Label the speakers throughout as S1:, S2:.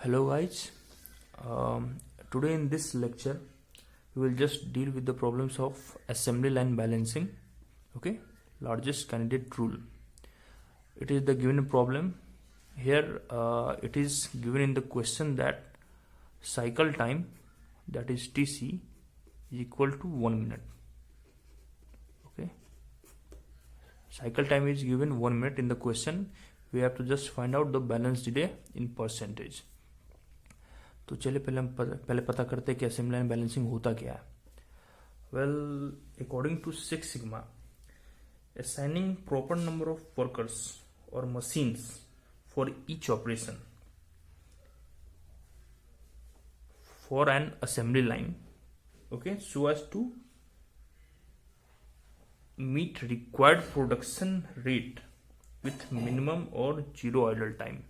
S1: Hello guys, today in this lecture we will just deal with the problems of assembly line balancing. Okay, largest candidate rule. It is the given problem here. It is given in the question that cycle time, that is TC, is equal to 1 minute. Okay, cycle time is given 1 minute in the question. We have to just find out the balance delay in percentage. तो चलिए पहले पता करते हैं कि assembly line balancing होता क्या है. Well, according to six sigma, assigning proper number of workers or machines for each operation for an assembly line, okay, so as to meet required production rate with minimum or zero idle time.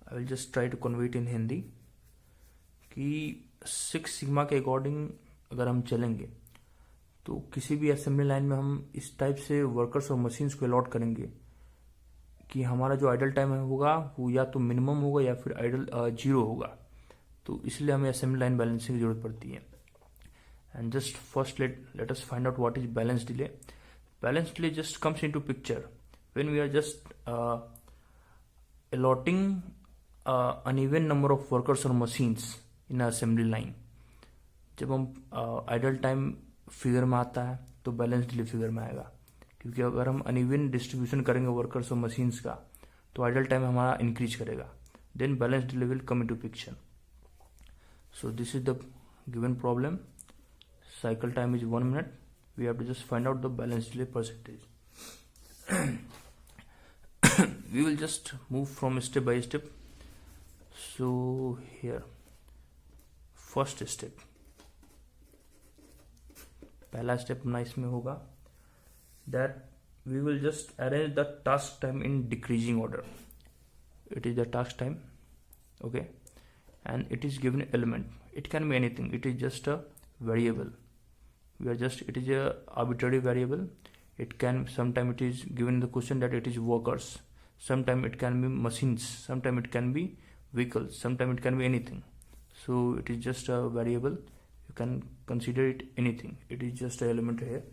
S1: I will just try to convey it in Hindi कि six sigma के according अगर हम चलेंगे तो किसी भी assembly line में हम इस टाइप से वर्कर्स और मशीन्स को अलॉट करेंगे कि हमारा जो आइडल टाइम होगा वो या तो मिनिमम होगा या फिर आइडल जीरो होगा. तो इसलिए हमें असेंबली लाइन बैलेंसिंग की जरूरत पड़ती है. And just first let us find out what is balance delay. Balance delay just comes into picture when we are just allotting uneven number of workers or machines in a assembly line. जब हम idle time figure में आता है तो balance delay figure में आएगा, क्योंकि अगर हम अनइवन डिस्ट्रीब्यूशन करेंगे वर्कर्स और मशीन्स का तो आइडल टाइम हमारा इंक्रीज करेगा. Then balance delay will come into picture. So this is the given problem. Cycle time is 1 minute. We have to just find out the balance delay percentage. We will just move from step by step. So here, first step, पहला step अपना इसमें होगा that we will just arrange the task time in decreasing order. It is the task time, okay, and it is given element. It can be anything. It is just a variable. It is a arbitrary variable. It can, sometime it is given the question that it is workers, sometime it can be machines, sometime it can be vehicles, sometime it can be anything. So it is just a variable. You can consider it anything. It is just an element here.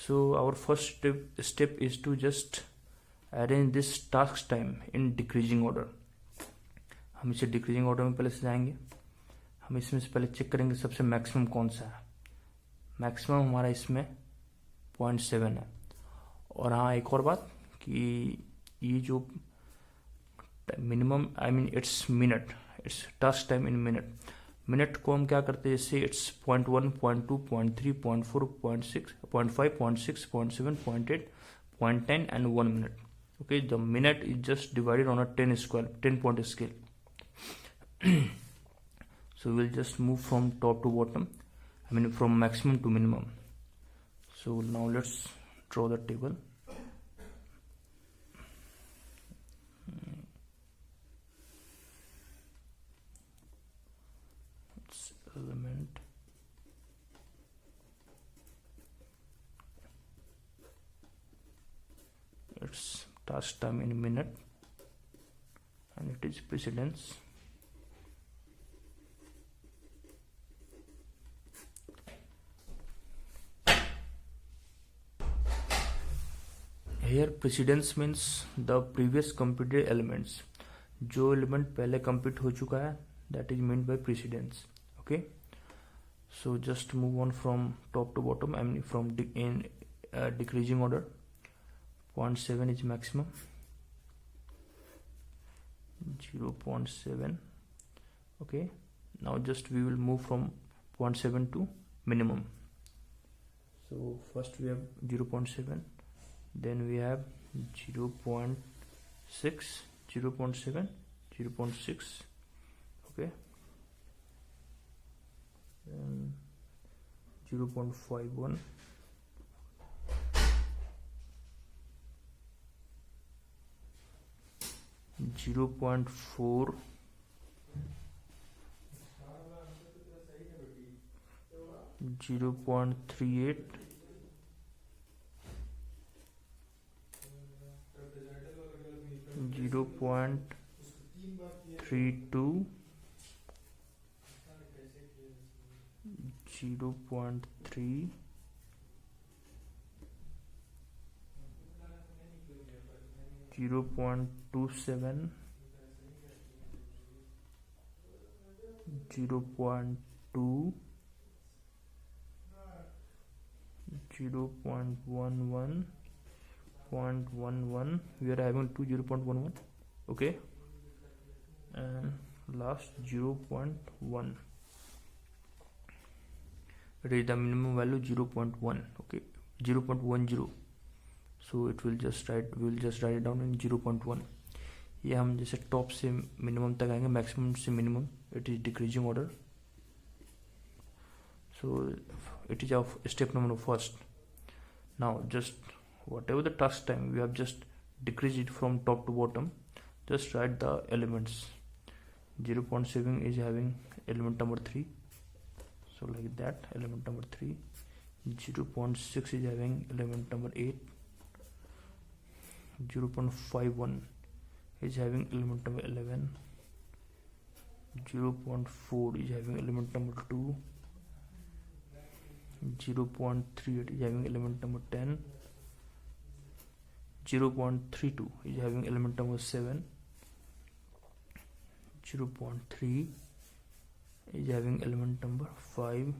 S1: So our first step is to just arrange this task time in decreasing order. हम इसे decreasing order में पहले से जाएंगे. हम इसमें से पहले चेक करेंगे सबसे मैक्सिमम कौन सा है. मैक्सिमम हमारा इसमें 0.7 है. और हाँ, एक और बात कि ये जो minimum, I mean it's minute, it's task time in minute. Minute को हम क्या करते हैं, जैसे it's 0.1, 0.2, 0.3, 0.4, 0.6, 0.5, 0.6, 0.7, 0.8, 0.10 and 1 minute. Okay, the minute is just divided on a 10 point scale. So we'll just move from top to bottom, I mean from maximum to minimum. So now let's draw the table. It's element. It's task time in minute and it is precedence. Here precedence means the previous computed elements. जो element पहले compute हो चुका है, that is meant by precedence. Okay, so just move on from top to bottom. I mean from in decreasing order. 0.7 is maximum. 0.7. Okay, now just we will move from 0.7 to minimum. So first we have 0.7. Then we have 0.6, 0.7, 0.6, okay, then 0.51, 0.4, 0.38, 0.39, 0.32, 0.3, 0.27, 0.2, 0.11, 0.11. We are having 0.11. Okay, and last 0.1. It is the minimum value 0.1. Okay, 0.10. So it will just write, we will just write it down in 0.1. ये हम जैसे top से minimum तक आएंगे, maximum से minimum. It is decreasing order. So it is of step number first. Now just whatever the task time we have just decreased it from top to bottom, just write the elements. 0.7 is having element number 3, so like that, element number 3. 0.6 is having element number 8. 0.51 is having element number 11. 0.4 is having element number 2. 0.38 is having element number 10. 0.32 is having element number 7. 0.3 is having element number 5.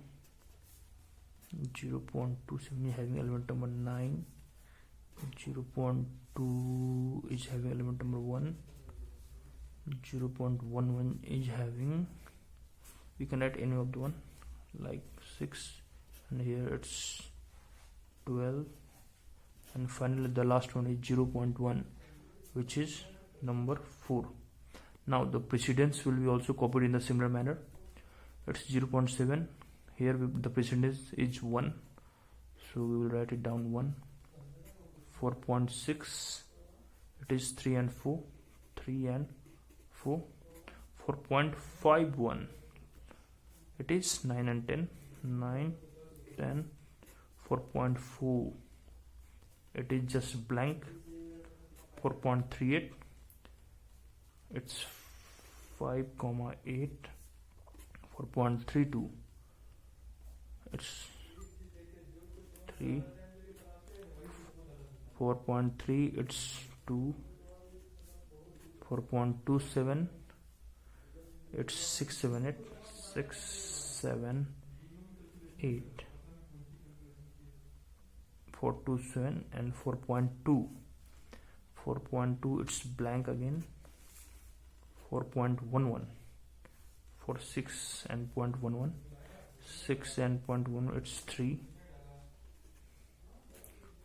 S1: 0.27 is having element number 9. 0.2 is having element number 1. 0.11 is having, we can write any of the one, like 6, and here it's 12, and finally the last one is 0.1, which is number 4. Now the precedence will be also copied in the similar manner. It's 0.7. Here the precedence is 1, so we will write it down 1. 4.6, it is 3 and 4. 3 and 4. 4.51, it is 9 and 10. 9, 10. 4.4, it is just blank. 4.38, it's 5,8. 4.32, it's 3. 4.3, it's 2. 4.27, it's 6, 7, 8. 6, 7, 8. 4.27 and 4.2. 4.2, it's blank again. 4.11 for 6 and 0.11. 6 and 0.1, it's 3.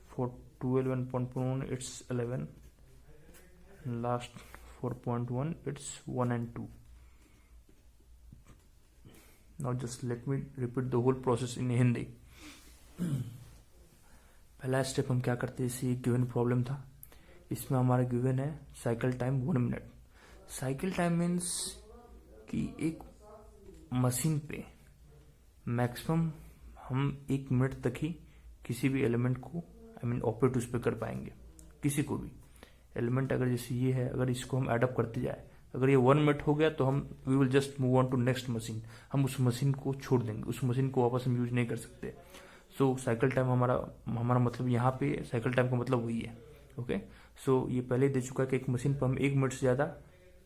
S1: For 12 and 0.1, it's 11. And last 4.1, it's 1 and 2. Now just let me repeat the whole process in Hindi. पहला step हम क्या करते हैं, इसे given problem था, इसमें हमारा given है cycle time 1 minute. Cycle time means कि एक मशीन पे मैक्सिमम हम 1 मिनट तक ही किसी भी एलिमेंट को ऑपरेट उस पर कर पाएंगे. किसी को भी एलिमेंट अगर जैसे ये है, अगर इसको हम एडअप करते जाए, अगर ये 1 मिनट हो गया तो हम we will just move on to next machine. हम उस मशीन को छोड़ देंगे, उस मशीन को वापस हम यूज नहीं कर सकते. सो साइकिल टाइम हमारा मतलब यहाँ पे साइकिल टाइम का मतलब वही है. ओके, सो ये पहले दे चुका है कि एक मशीन पर हम 1 मिनट से ज़्यादा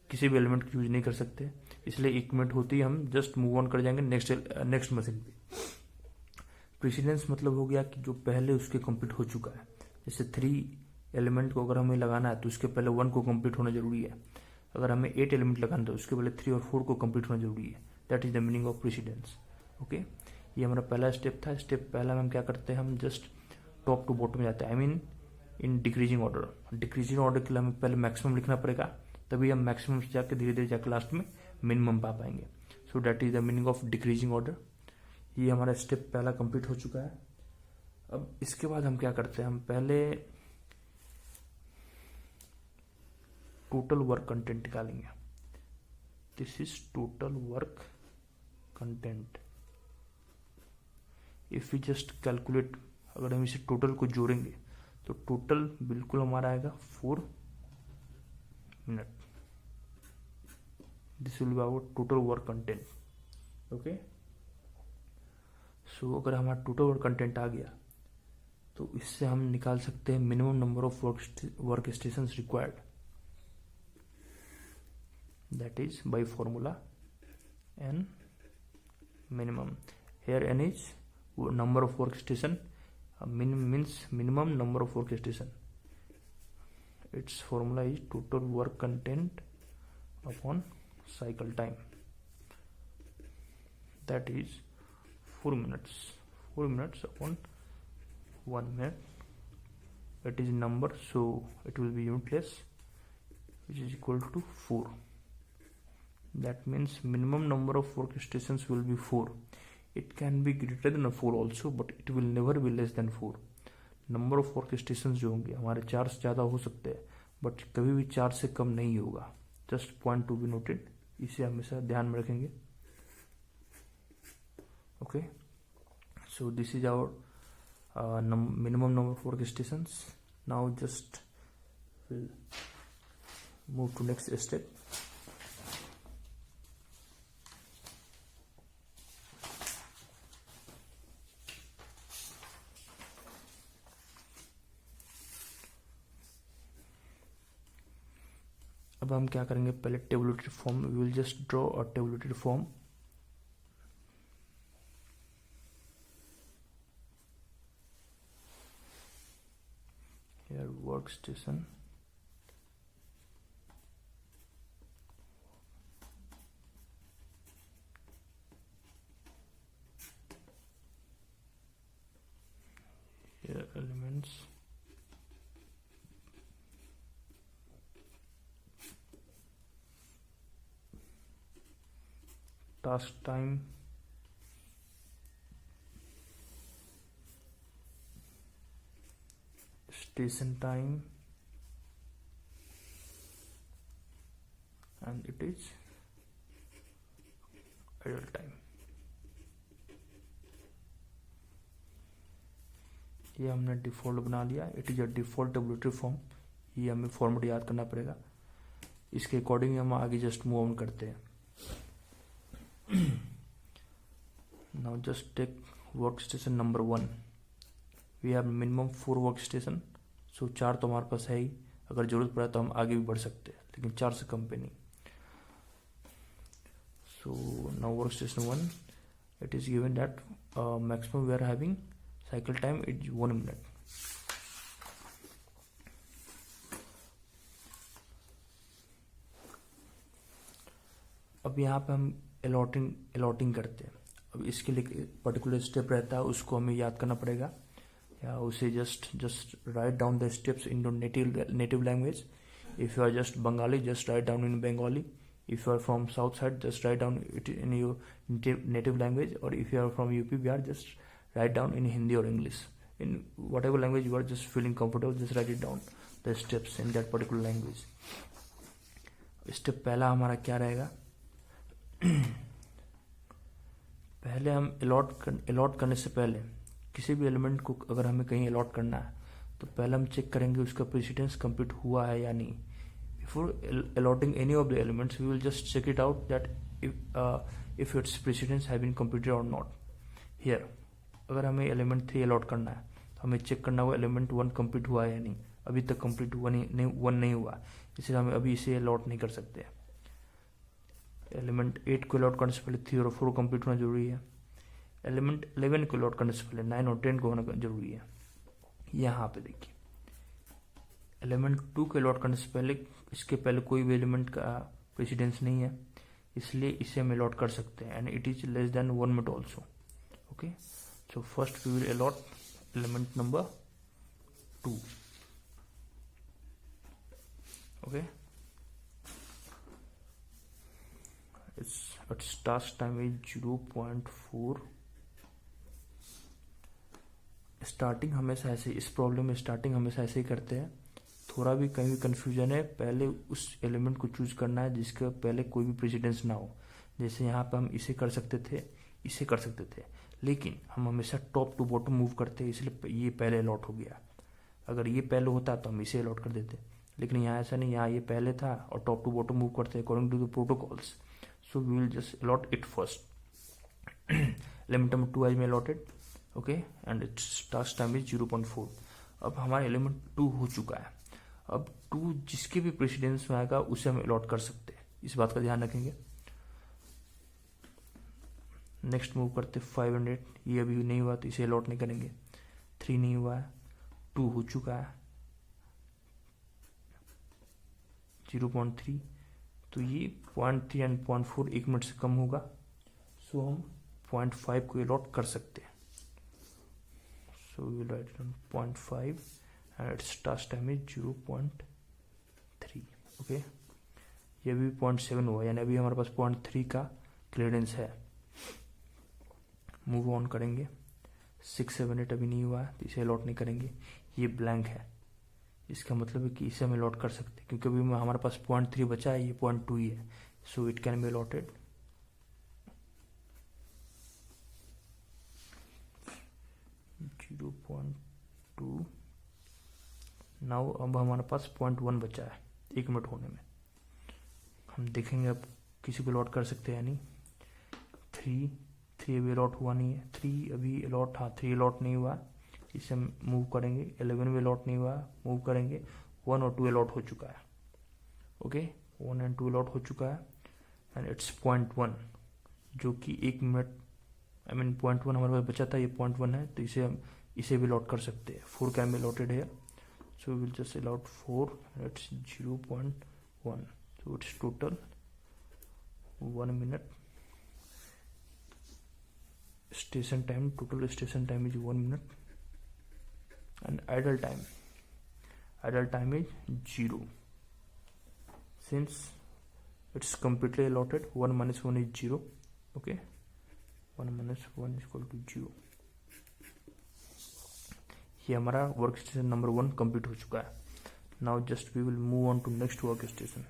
S1: किसी भी एलिमेंट को यूज नहीं कर सकते, इसलिए 1 मिनट होती ही हम जस्ट मूव ऑन कर जाएंगे नेक्स्ट मशीन पे. प्रेसिडेंस मतलब हो गया कि जो पहले उसके कंप्लीट हो चुका है. जैसे 3 एलिमेंट को अगर हमें लगाना है तो उसके पहले 1 को कंप्लीट होना जरूरी है. अगर हमें 8 एलिमेंट लगाना है तो उसके पहले 3 और 4 को कंप्लीट होना जरूरी है. That is the meaning of precedence. Okay, ये हमारा पहला स्टेप था. स्टेप पहला में हम क्या करते हैं, हम जस्ट टॉप टू बॉटम में जाते हैं. I mean in decreasing order. Decreasing order के लिए हमें पहले मैक्सिमम लिखना पड़ेगा, तभी हम मैक्सिमम से जाकर धीरे धीरे जाकर लास्ट में मिनिमम पा पाएंगे. So that is the meaning of decreasing order. ये हमारा स्टेप पहला कंप्लीट हो चुका है. अब इसके बाद हम क्या करते हैं, हम पहले टोटल वर्क कंटेंट निकालेंगे. This is total work content. If you just calculate, अगर हम इसे टोटल को जोड़ेंगे तो टोटल बिल्कुल हमारा आएगा 4 minute. This will be our total work content. Okay, so अगर हमारा टोटल वर्क कंटेंट आ गया तो इससे हम निकाल सकते हैं minimum number of work station required. That is by formula n minimum. Here n is number of workstation, means minimum number of workstation. Its formula is total work content upon cycle time. That is 4 minutes. 4 minutes upon 1 minute. It is number, so it will be unitless, which is equal to 4. That means minimum number of workstations will be 4. It can be greater than 4 also, but it will never be less than 4. Number of workstations जो होंगे हमारे 4 से ज़्यादा हो सकते हैं, but कभी भी 4 से कम नहीं होगा. Just point to be noted, इसे हमेशा ध्यान में रखेंगे. Okay, so this is our minimum number of workstations. Now just will move to next step. अब हम क्या करेंगे, पहले tabulated form. We will just draw a tabulated form. Here work station, here elements, task time, station time, and it is idle time. ये हमने default बना लिया. It is a default tabulatory form. ये हमें फॉर्मेट याद करना पड़ेगा. इसके अकॉर्डिंग हम आगे जस्ट मूव ऑन करते हैं. Now just take workstation number 1. We have minimum 4 workstation. So 4 तो हमारे पास है ही. अगर जरूरत पड़ा तो हम आगे भी बढ़ सकते हैं, लेकिन 4 से कम पे नहीं. So now workstation 1, it is given that maximum we are having cycle time is 1 minute. अब यहाँ पे हम अलॉटिंग करते हैं. अब इसके लिए पर्टिकुलर स्टेप रहता है, उसको हमें याद करना पड़ेगा, या उसे just write down the steps in your native language. If you are just Bengali, just write down in Bengali. If you are from south side, just write down it in your native language. और if you are from UP Bihar, just write down in Hindi और English. In whatever language you are just feeling comfortable, just write it down the steps in that particular language. Step पहला हमारा क्या रहेगा, पहले हम allot करने से पहले किसी भी एलिमेंट को अगर हमें कहीं अलॉट करना है तो पहले हम चेक करेंगे उसका प्रेसिडेंस कंप्लीट हुआ है या नहीं. Before allotting any of the elements we will just check it out that if its precedence have been completed or not. Here अगर हमें एलिमेंट 3 अलॉट करना है तो हमें चेक करना होगा एलिमेंट 1 कंप्लीट हुआ है या नहीं. अभी तक कंप्लीट हुआ नहीं, 1 नहीं हुआ, इसलिए हमें अभी इसे अलॉट नहीं कर सकते. एलिमेंट 8 को अलॉट करने से पहले 3 और 4 कंप्लीट होना जरूरी है. एलिमेंट 11 को अलॉट करने से पहले 9 और 10 को होना जरूरी है. यहाँ पे देखिए, एलिमेंट 2 को अलॉट करने से पहले इसके पहले कोई भी एलिमेंट का प्रेसिडेंस नहीं है, इसलिए इसे हम अलॉट कर सकते हैं. And it is less than 1 minute also. Okay, so first we will allot element number 2. Okay, its task time is 0.4. Starting हमेशा ऐसे, इस प्रॉब्लम में स्टार्टिंग हमेशा ऐसे ही करते हैं. थोड़ा भी कहीं भी कंफ्यूजन है, पहले उस एलिमेंट को चूज करना है जिसका पहले कोई भी प्रेसिडेंस ना हो. जैसे यहाँ पे हम इसे कर सकते थे, इसे कर सकते थे, लेकिन हम हमेशा टॉप टू बॉटम मूव करते हैं, इसलिए ये पहले अलॉट हो गया. अगर ये पहले होता तो हम इसे अलॉट कर देते. लेकिन यहाँ ऐसा नहीं, यहाँ ये पहले था और टॉप टू बॉटम मूव करते हैं according to the protocols. So we will just allot it first. Element number 2 has been allotted. Okay, and its task time is 0.4. अब हमारा एलिमेंट 2 हो चुका है. अब 2 जिसके भी प्रेसिडेंस में आएगा उसे हम अलॉट कर सकते हैं, इस बात का ध्यान रखेंगे. नेक्स्ट मूव करते 500. ये अभी नहीं हुआ तो इसे अलॉट नहीं करेंगे. 3 नहीं हुआ है, 2 हो चुका है, 0.3. तो ये 0.3 एंड 0.4 1 मिनट से कम होगा. सो हम 0.5 को अलॉट कर सकते हैं. So we will write 0.5 and its task time is 0.3. Okay, ये भी 0.7 हुआ, यानी अभी हमारे पास 0.3 का क्लियरेंस है. मूव ऑन करेंगे. 6, 7, 8 अभी नहीं हुआ है तो इसे अलॉट नहीं करेंगे. ये ब्लैंक है, इसका मतलब है कि इसे हम अलॉट कर सकते हैं क्योंकि अभी हमारे पास 0.3 बचा है, ये 0.2 ही है. So it can be allotted. Now अब हमारे पास 0.1 बचा है 1 मिनट होने में. हम देखेंगे अब किसी को अलॉट कर सकते हैं या नहीं. 3 अभी अलॉट हुआ नहीं है. 3 अभी अलॉट, हाँ 3 अलॉट नहीं हुआ, इसे हम मूव करेंगे. 11 भी अलॉट नहीं हुआ, मूव करेंगे. 1 और 2 अलॉट हो चुका है. ओके, 1 एंड 2 अलॉट हो चुका है एंड इट्स 0.1 जो कि 1 मिनट, आई मीन 0.1 हमारे पास बचा था, ये 0.1 है तो इसे भी अलॉट कर सकते हैं. 4 कैन बी अलॉटेड है. So will just allot 4. It's 0.1. So it's total 1 minute. Station time, total station time is 1 minute, and idle time is 0. Since it's completely allotted, 1 minus 1 is 0. Okay, 1 minus 1 is equal to 0. ये हमारा work station number 1 complete हो चुका है. Now just we will move on to next work station.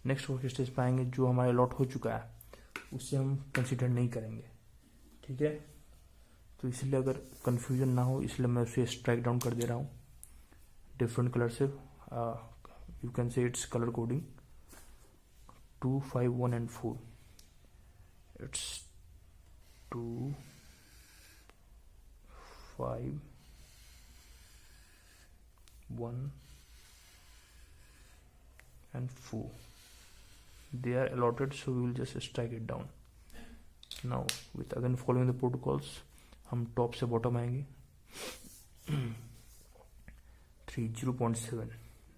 S1: Next work stage पाएंगे जो हमारे allot हो चुका है उसे हम कंसिडर नहीं करेंगे. ठीक है, तो इसलिए अगर कंफ्यूजन ना हो इसलिए मैं उसे स्ट्राइक डाउन कर दे रहा हूँ डिफरेंट कलर से. You can say its colour coding 2, 5, 1 and 4. It's 2, 5, 1 and 4. They are allotted, so we will just strike it down. Now with again following the protocols, हम टॉप से बॉटम आएंगे. 3, 0.7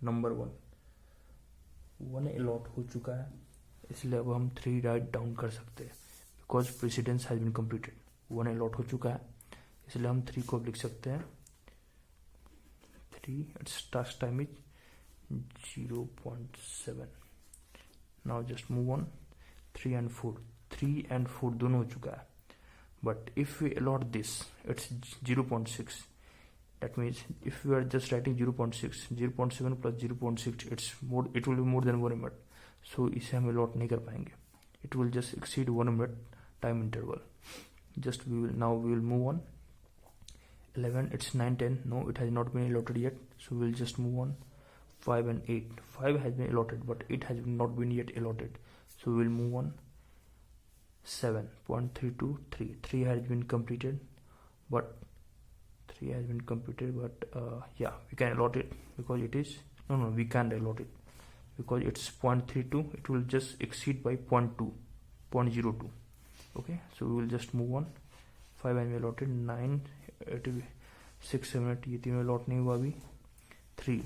S1: number 1 allot हो चुका है, इसलिए अब हम 3 राइट डाउन कर सकते हैं because precedence has been completed. 1 allot हो चुका है इसलिए हम 3 को लिख सकते हैं. 3, it's task time is 0.7. Now just move on. 3 and 4 दोनों हो चुका है. But if we allot this it's 0.6. That means if we are just writing 0.6, 0.7 plus 0.6 it will be more than 1 minute. So इसे हम अलॉट नहीं कर पाएंगे. It will just exceed 1 minute time interval. Just we will move on. 11, it's 9, 10. No, it has not been allotted yet. So we'll just move on. 5 and 8. 5 has been allotted, but 8 has not been yet allotted. So we'll move on. 7.32, 3. 3 has been completed, but yeah, we can allot it because it is we can't allot it because it's 0.32. It will just exceed by 0.02. Okay, so we will just move on. 5 has been allotted. 9, 8, 6, 7, 8 ये तीनों allot नहीं हुआ अभी. 3,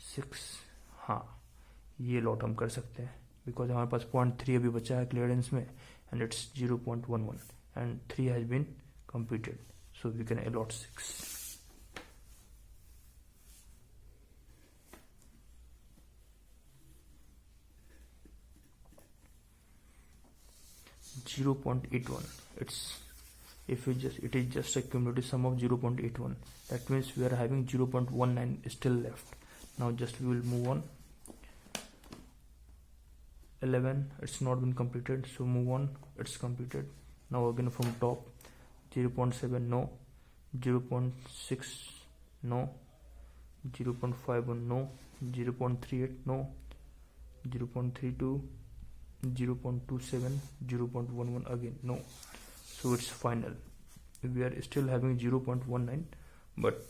S1: 6, हाँ ये allot हम कर सकते हैं बिकॉज हमारे पास 0.3 अभी बचा है क्लियरेंस में and it's 0.11 and 3 has been completed. So we can allot 6. 0.81. It is just a cumulative sum of 0.81. That means we are having 0.19 still left. Now just we will move on. 11, it's not been completed, so move on. It's completed. Now again from top, 0.7 no, 0.6 no, 0.51 no, 0.38 no, 0.32, 0.27, 0.11 again no. So it's final. We are still having 0.19, but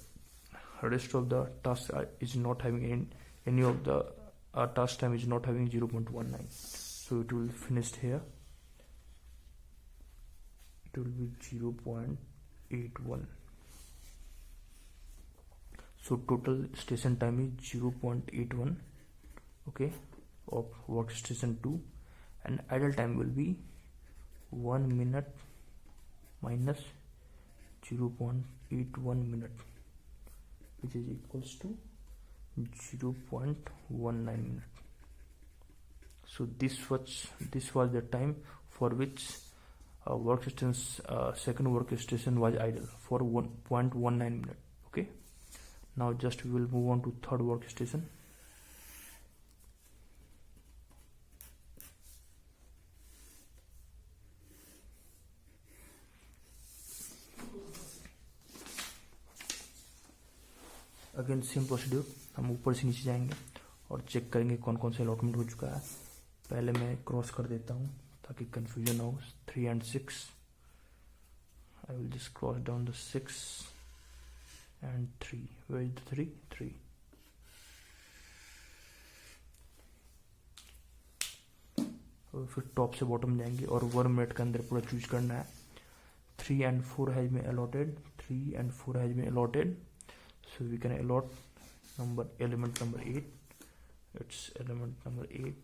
S1: rest of the task is not having any of the task time is not having 0.19. So it will finish here. It will be 0.81. So total station time is 0.81, okay, of workstation 2, and idle time will be 1 minute minus 0.81 minute, which is equals to 0.19 minute. So this was the time for which workstation's second workstation was idle for 1.19 minute. Okay, now just we will move on to third workstation. Again same procedure, हम ऊपर से नीचे जाएंगे और check करेंगे कौन कौन सा अलॉटमेंट हो चुका है. पहले मैं क्रॉस कर देता हूँ ताकि कंफ्यूजन ना हो. 3 and 6, I will just cross down the 6 and 3. Where is the 3? 3. और फिर टॉप से बॉटम जाएंगे और 1 मिनट के अंदर पूरा चूज करना है. 3 and 4 has been allotted. 3 and 4 has been allotted. So we can allot element number 8. It's element number 8.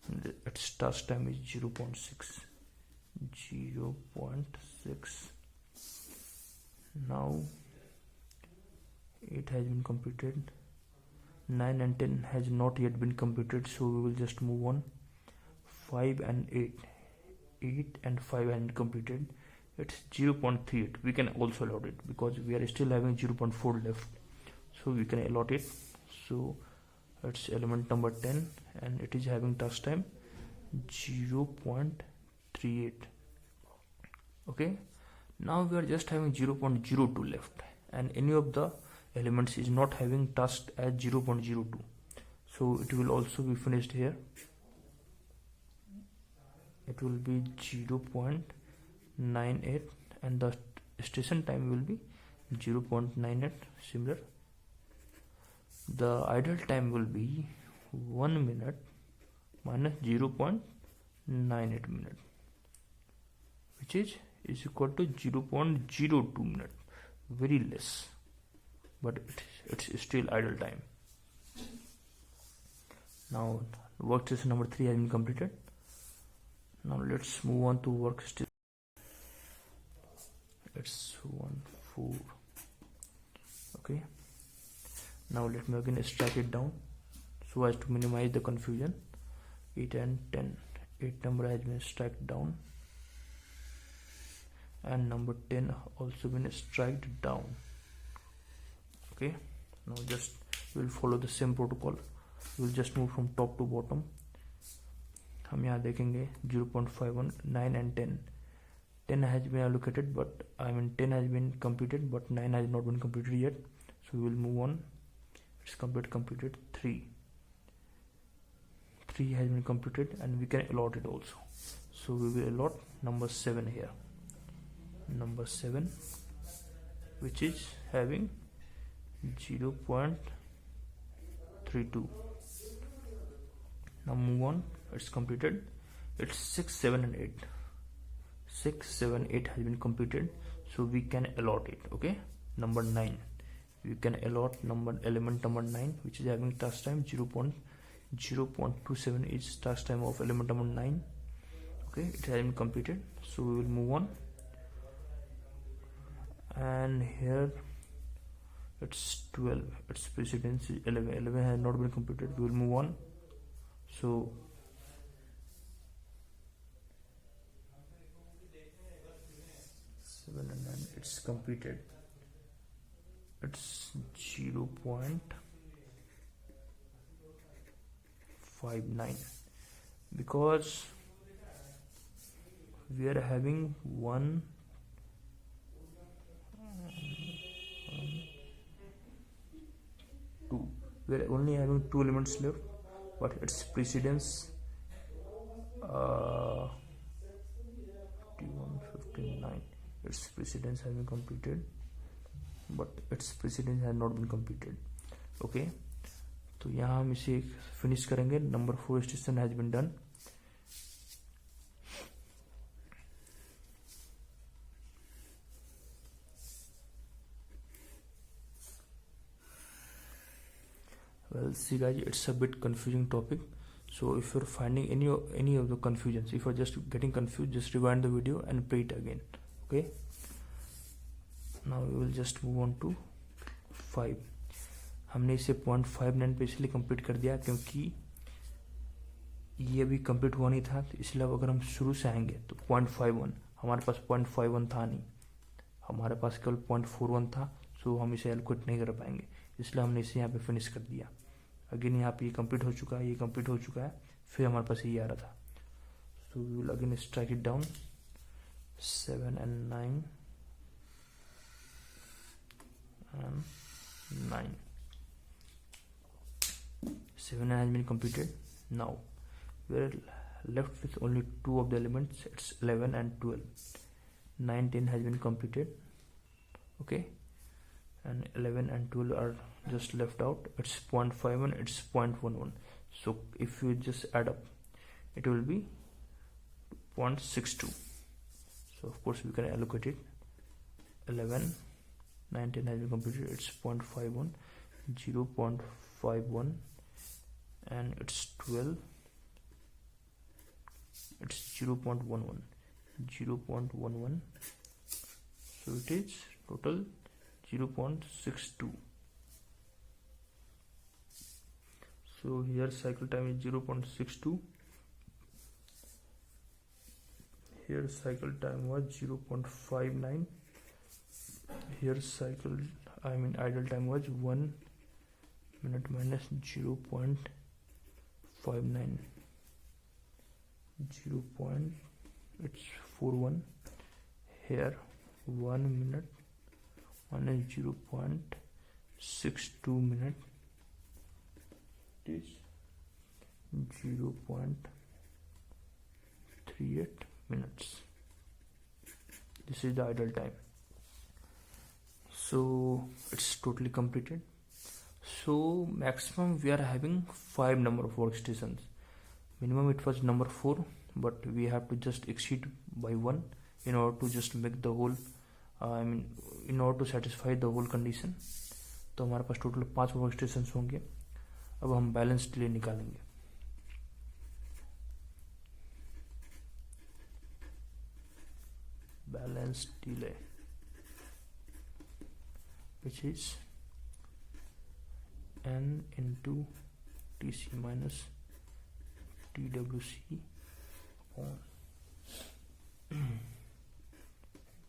S1: And its task time is 0.6. 0.6. Now 8 has been completed. 9 and 10 has not yet been completed, so we will just move on. 5 and 8. 8 and 5 have been completed. It's 0.38. We can also allot it because we are still having 0.4 left, so we can allot it. So it's element number 10 and it is having task time 0.38. okay, now we are just having 0.02 left, and any of the elements is not having task as 0.02, so it will also be finished here. It will be 0.98 and the station time will be 0.98. similar, the idle time will be 1 minute minus 0.98 minute, which is equal to 0.02 minute. Very less, but it's still idle time. Now workstation number 3 has been completed. Now let's move on to workstation. It's 1 4. okay, now let me again strike it down so as to minimize the confusion. 8 and 10. 8 number has been struck down and number 10 also been struck down. Okay, now just we will follow the same protocol. We will just move from top to bottom. हम यहाँ देखेंगे 0.51, 9 and 10. 10 has been allocated, but 10 has been completed, but 9 has not been completed yet. So we will move on. It's completed. 3 has been completed, and we can allot it also. So we will allot number 7 here. Number 7, which is having 0.32. Now move on. It's completed. It's 6, 7 and 8. 6, 7, 8 has been completed, so we can allot it. Okay, number 9, we can allot element number 9, which is having task time 0.27 is task time of element number 9. Okay, it has been completed, so we will move on. And here it's 12, its precedence is 11. 11 has not been completed. We will move on. So 7 and 9, it's completed. It's 0.59 because we are having one we are only having 2 elements left, but its precedence T159, its precedence has been completed, but its precedence has not been completed. Okay, तो यहाँ हम इसे finish करेंगे. Number 4 station has been done. Well, see guys, it's a bit confusing topic. So if you're finding any of the confusions, if you're just getting confused, just rewind the video and play it again. Okay. Now we will just move on to 5. हमने इसे 0.59 पे इसलिए complete कर दिया क्योंकि ये अभी complete हुआ नहीं था, तो इसलिए अगर हम शुरू से आएंगे तो 0.51, हमारे पास 0.51 था नहीं, हमारे पास केवल 0.41 था. सो हम इसे एलोकेट नहीं कर पाएंगे, इसलिए हमने इसे यहाँ पे फिनिश कर दिया. अगेन यहाँ पे ये कंप्लीट हो चुका है, ये कंप्लीट हो चुका है, फिर हमारे पास ये आ रहा था. So we will again strike it down. 7 and 9 and 9. 7 has been completed. Now we are left with only 2 of the elements. It's 11 and 12. 9, 10 has been completed. Okay, and 11 and 12 are just left out. It's 0.51, it's 0.11. So if you just add up, it will be 0.62. So of course we can allocate it. 11, 9, 10 has been completed. It's 0.51, 0.51, and it's 12. It's 0.11, 0.11. So it is total 0.62. So here cycle time is 0.62. Here cycle time was 0.59. Here idle time was 1 minute minus 0.59. 0.41. Here 1 minute minus 0.62 minute is 0.38 minutes. This is the idle time. So it's totally completed. So maximum we are having 5 number of workstations. Minimum it was number 4, but we have to just exceed by 1 in order to just make the whole in order to satisfy the whole condition. तो हमारे पास total 5 work station होंगे. अब हम balance delay निकालेंगे. Balance delay which is n into TC minus TWC upon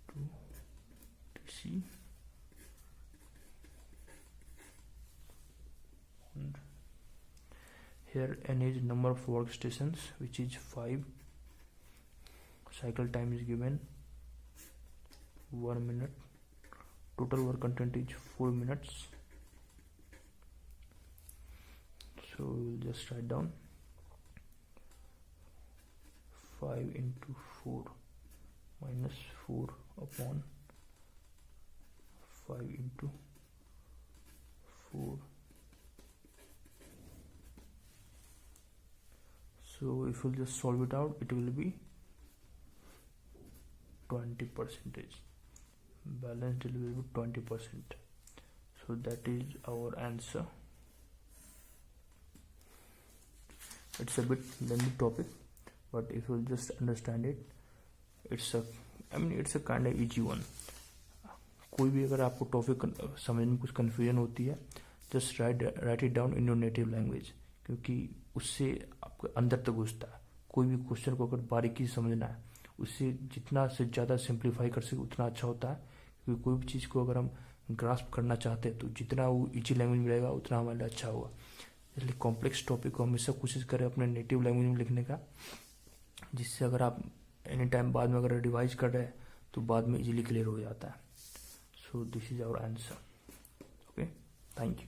S1: to TC and here n is number of workstations, which is 5. Cycle time is given 1 minute. Total work content is 4 minutes. So we'll just write down 5 into 4 minus 4 upon 5 into 4. So if we'll just solve it out, it will be 20%. Balance delay will be 20%. So that is our answer. It's a bit lengthy topic, but if you just understand it, it's a kind of easy one. कोई भी अगर आपको topic समझने में कुछ confusion होती है, just write it down in your native language, क्योंकि उससे आपके अंदर तक घुसता है. कोई भी क्वेश्चन को अगर बारीकी से समझना है, उससे जितना से ज़्यादा सिंप्लीफाई कर सके उतना अच्छा होता है. क्योंकि कोई भी चीज़ को अगर हम ग्रास्प करना चाहते हैं तो जितना वो इजी लैंग्वेज में रहेगा उतना हमारे लिए अच्छा होगा. इसलिए कॉम्प्लेक्स टॉपिक को हमेशा कोशिश करें अपने नेटिव लैंग्वेज में लिखने का, जिससे अगर आप एनी टाइम बाद में अगर रिवाइज कर रहे हैं तो बाद में इजीली क्लियर हो जाता है. So this is our answer. Okay, thank you.